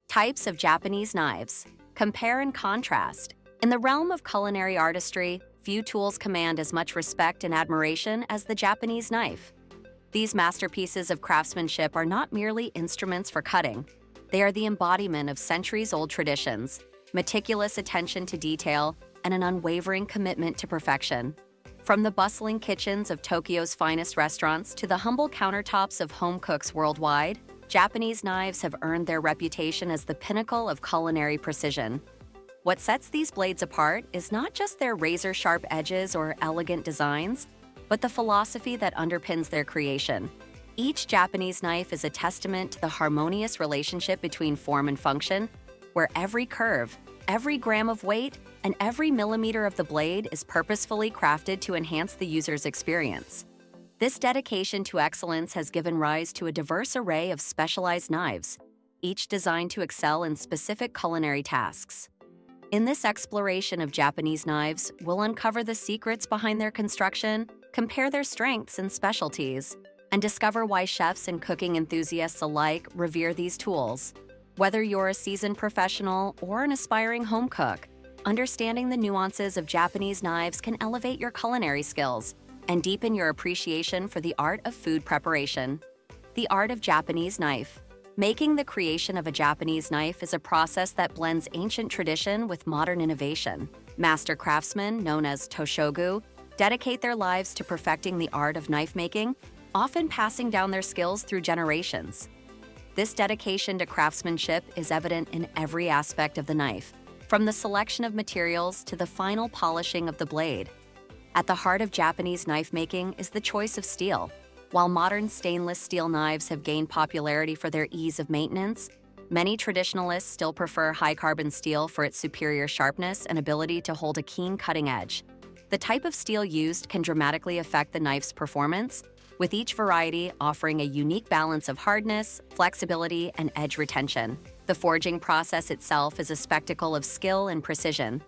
Types of Japanese knives. Compare and contrast. In the realm of culinary artistry, few tools command as much respect and admiration as the Japanese knife. These masterpieces of craftsmanship are not merely instruments for cutting. They are the embodiment of centuries-old traditions, meticulous attention to detail, and an unwavering commitment to perfection. From the bustling kitchens of Tokyo's finest restaurants to the humble countertops of home cooks worldwide, Japanese knives have earned their reputation as the pinnacle of culinary precision. What sets these blades apart is not just their razor-sharp edges or elegant designs, but the philosophy that underpins their creation. Each Japanese knife is a testament to the harmonious relationship between form and function, where every curve, every gram of weight, and every millimeter of the blade is purposefully crafted to enhance the user's experience. This dedication to excellence has given rise to a diverse array of specialized knives, each designed to excel in specific culinary tasks. In this exploration of Japanese knives, we'll uncover the secrets behind their construction, compare their strengths and specialties, and discover why chefs and cooking enthusiasts alike revere these tools. Whether you're a seasoned professional or an aspiring home cook, understanding the nuances of Japanese knives can elevate your culinary skills and deepen your appreciation for the art of food preparation. The art of Japanese knife. Making the creation of a Japanese knife is a process that blends ancient tradition with modern innovation. Master craftsmen, known as toshogu, dedicate their lives to perfecting the art of knife making, often passing down their skills through generations. This dedication to craftsmanship is evident in every aspect of the knife, from the selection of materials to the final polishing of the blade. At the heart of Japanese knife making is the choice of steel. While modern stainless steel knives have gained popularity for their ease of maintenance, many traditionalists still prefer high-carbon steel for its superior sharpness and ability to hold a keen cutting edge. The type of steel used can dramatically affect the knife's performance, with each variety offering a unique balance of hardness, flexibility, and edge retention. The forging process itself is a spectacle of skill and precision.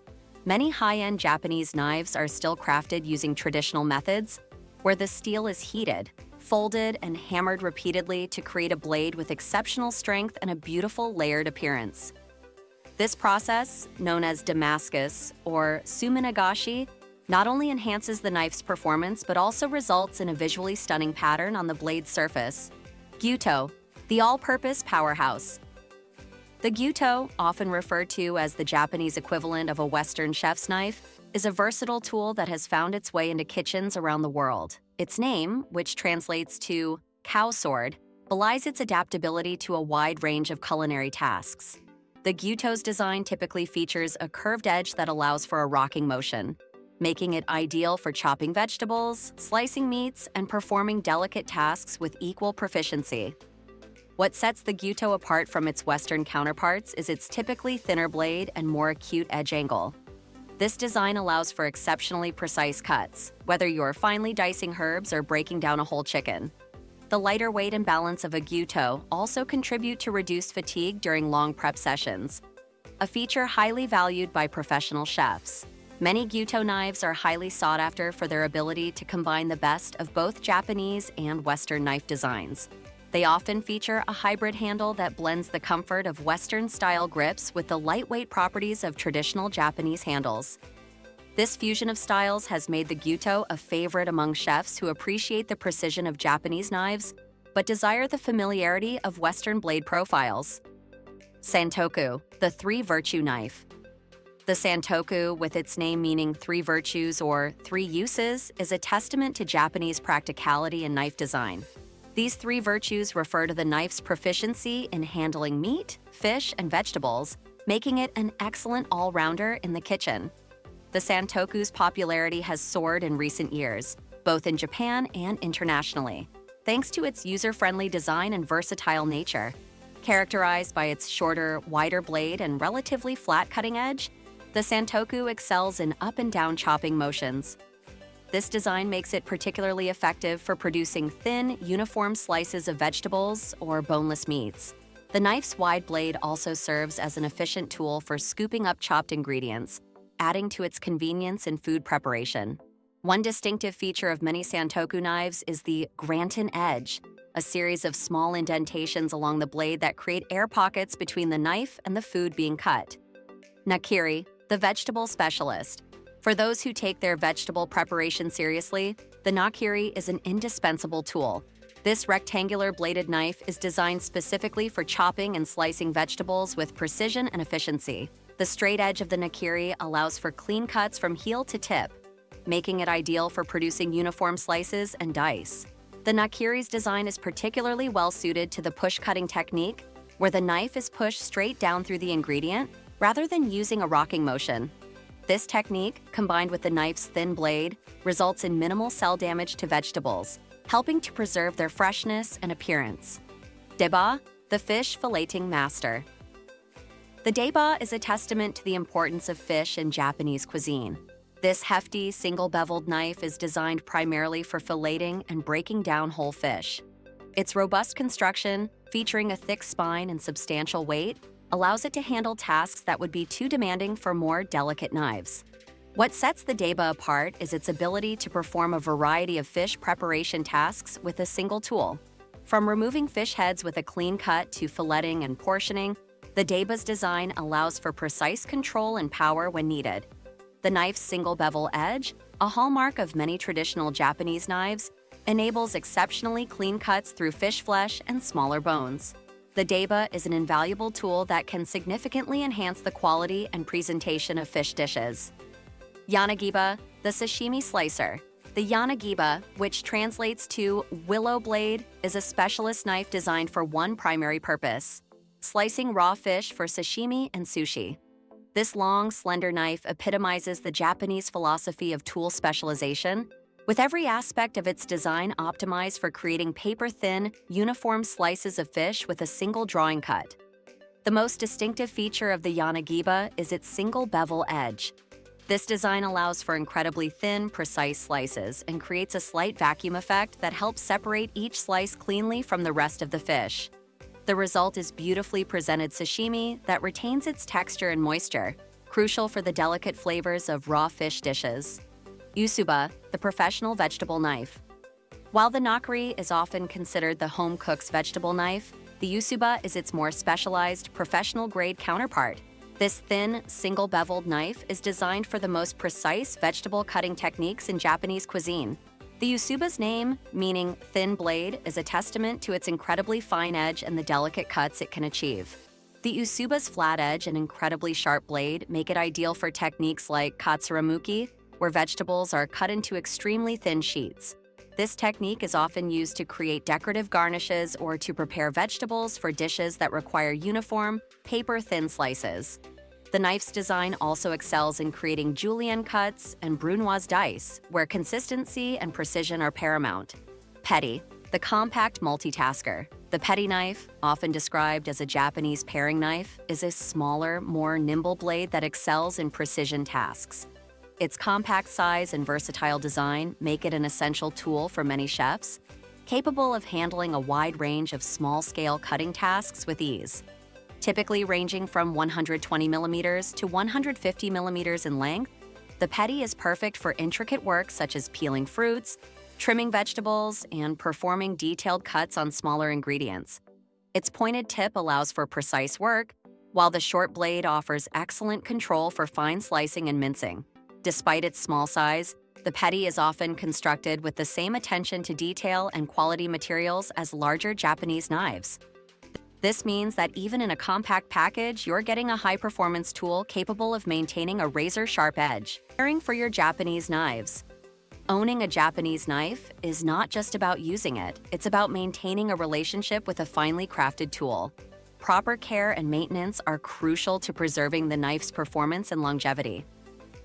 Many high-end Japanese knives are still crafted using traditional methods, where the steel is heated, folded, and hammered repeatedly to create a blade with exceptional strength and a beautiful layered appearance. This process, known as Damascus or suminagashi, not only enhances the knife's performance but also results in a visually stunning pattern on the blade's surface. Gyuto, the all-purpose powerhouse. The Gyuto, often referred to as the Japanese equivalent of a Western chef's knife, is a versatile tool that has found its way into kitchens around the world. Its name, which translates to cow sword, belies its adaptability to a wide range of culinary tasks. The Gyuto's design typically features a curved edge that allows for a rocking motion, making it ideal for chopping vegetables, slicing meats, and performing delicate tasks with equal proficiency. What sets the Gyuto apart from its Western counterparts is its typically thinner blade and more acute edge angle. This design allows for exceptionally precise cuts, whether you're finely dicing herbs or breaking down a whole chicken. The lighter weight and balance of a Gyuto also contribute to reduced fatigue during long prep sessions, a feature highly valued by professional chefs. Many Gyuto knives are highly sought after for their ability to combine the best of both Japanese and Western knife designs. They often feature a hybrid handle that blends the comfort of Western-style grips with the lightweight properties of traditional Japanese handles. This fusion of styles has made the Gyuto a favorite among chefs who appreciate the precision of Japanese knives but desire the familiarity of Western blade profiles. Santoku, the three-virtue knife. The Santoku, with its name meaning three virtues or three uses, is a testament to Japanese practicality in knife design. These three virtues refer to the knife's proficiency in handling meat, fish, and vegetables, making it an excellent all-rounder in the kitchen. The Santoku's popularity has soared in recent years, both in Japan and internationally, thanks to its user-friendly design and versatile nature. Characterized by its shorter, wider blade and relatively flat cutting edge, the Santoku excels in up and down chopping motions. This design makes it particularly effective for producing thin, uniform slices of vegetables or boneless meats. The knife's wide blade also serves as an efficient tool for scooping up chopped ingredients, adding to its convenience in food preparation. One distinctive feature of many Santoku knives is the Granton edge, a series of small indentations along the blade that create air pockets between the knife and the food being cut. Nakiri, the vegetable specialist. For those who take their vegetable preparation seriously, the nakiri is an indispensable tool. This rectangular bladed knife is designed specifically for chopping and slicing vegetables with precision and efficiency. The straight edge of the nakiri allows for clean cuts from heel to tip, making it ideal for producing uniform slices and dice. The nakiri's design is particularly well suited to the push-cutting technique, where the knife is pushed straight down through the ingredient rather than using a rocking motion. This technique, combined with the knife's thin blade, results in minimal cell damage to vegetables, helping to preserve their freshness and appearance. Daiba, the fish filleting master. The Daiba is a testament to the importance of fish in Japanese cuisine. This hefty, single-beveled knife is designed primarily for filleting and breaking down whole fish. Its robust construction, featuring a thick spine and substantial weight, allows it to handle tasks that would be too demanding for more delicate knives. What sets the Daiba apart is its ability to perform a variety of fish preparation tasks with a single tool. From removing fish heads with a clean cut to filleting and portioning, the Daiba's design allows for precise control and power when needed. The knife's single-bevel edge, a hallmark of many traditional Japanese knives, enables exceptionally clean cuts through fish flesh and smaller bones. The Daiba is an invaluable tool that can significantly enhance the quality and presentation of fish dishes. Yanagiba, the sashimi slicer. The yanagiba, which translates to willow blade, is a specialist knife designed for one primary purpose: slicing raw fish for sashimi and sushi. This long, slender knife epitomizes the Japanese philosophy of tool specialization, with every aspect of its design optimized for creating paper-thin, uniform slices of fish with a single drawing cut. The most distinctive feature of the yanagiba is its single-bevel edge. This design allows for incredibly thin, precise slices and creates a slight vacuum effect that helps separate each slice cleanly from the rest of the fish. The result is beautifully presented sashimi that retains its texture and moisture, crucial for the delicate flavors of raw fish dishes. Usuba, the professional vegetable knife. While the nakiri is often considered the home cook's vegetable knife, the Usuba is its more specialized, professional-grade counterpart. This thin, single-beveled knife is designed for the most precise vegetable cutting techniques in Japanese cuisine. The Usuba's name, meaning thin blade, is a testament to its incredibly fine edge and the delicate cuts it can achieve. The Usuba's flat edge and incredibly sharp blade make it ideal for techniques like katsuramuki, where vegetables are cut into extremely thin sheets. This technique is often used to create decorative garnishes or to prepare vegetables for dishes that require uniform, paper-thin slices. The knife's design also excels in creating julienne cuts and brunoise dice, where consistency and precision are paramount. Petty, the compact multitasker. The petty knife, often described as a Japanese paring knife, is a smaller, more nimble blade that excels in precision tasks. Its compact size and versatile design make it an essential tool for many chefs, capable of handling a wide range of small-scale cutting tasks with ease. Typically ranging from 120 millimeters to 150 millimeters in length, the petty is perfect for intricate work such as peeling fruits, trimming vegetables, and performing detailed cuts on smaller ingredients. Its pointed tip allows for precise work, while the short blade offers excellent control for fine slicing and mincing. Despite its small size, the petty is often constructed with the same attention to detail and quality materials as larger Japanese knives. This means that even in a compact package, you're getting a high-performance tool capable of maintaining a razor-sharp edge. Caring for your Japanese knives. Owning a Japanese knife is not just about using it, it's about maintaining a relationship with a finely crafted tool. Proper care and maintenance are crucial to preserving the knife's performance and longevity.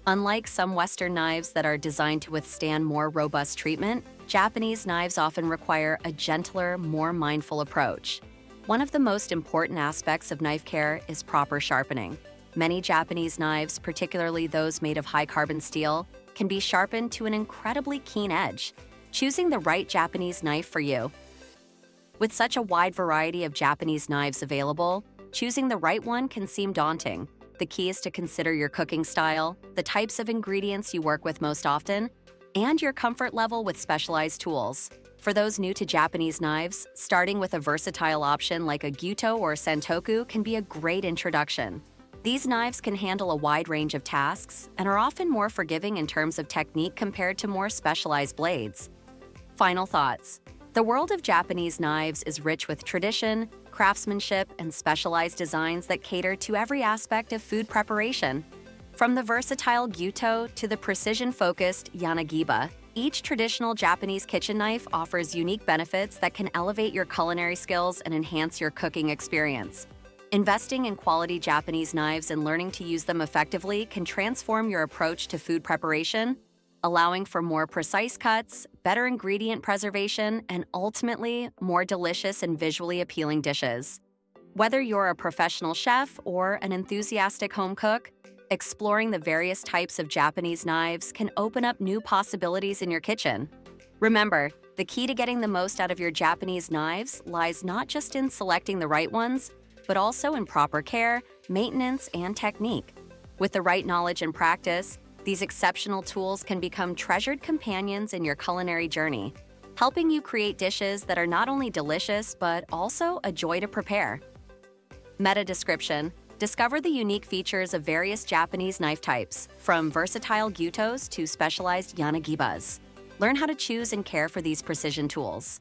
Unlike some Western knives that are designed to withstand more robust treatment, Japanese knives often require a gentler, more mindful approach. One of the most important aspects of knife care is proper sharpening. Many Japanese knives, particularly those made of high-carbon steel, can be sharpened to an incredibly keen edge, choosing the right Japanese knife for you. With such a wide variety of Japanese knives available, choosing the right one can seem daunting. The key is to consider your cooking style, the types of ingredients you work with most often, and your comfort level with specialized tools. For those new to Japanese knives, starting with a versatile option like a Gyuto or Santoku can be a great introduction. These knives can handle a wide range of tasks and are often more forgiving in terms of technique compared to more specialized blades. Final thoughts. The world of Japanese knives is rich with tradition, craftsmanship, and specialized designs that cater to every aspect of food preparation. From the versatile Gyuto to the precision-focused Yanba, each traditional Japanese kitchen knife offers unique benefits that can elevate your culinary skills and enhance your cooking experience. Investing in quality Japanese knives and learning to use them effectively can transform your approach to food preparation, allowing for more precise cuts, better ingredient preservation, and ultimately, more delicious and visually appealing dishes. Whether you're a professional chef or an enthusiastic home cook, exploring the various types of Japanese knives can open up new possibilities in your kitchen. Remember, the key to getting the most out of your Japanese knives lies not just in selecting the right ones, but also in proper care, maintenance, and technique. With the right knowledge and practice, these exceptional tools can become treasured companions in your culinary journey, helping you create dishes that are not only delicious, but also a joy to prepare. Meta description. Discover the unique features of various Japanese knife types, from versatile Gyutos to specialized Yanagibas. Learn how to choose and care for these precision tools.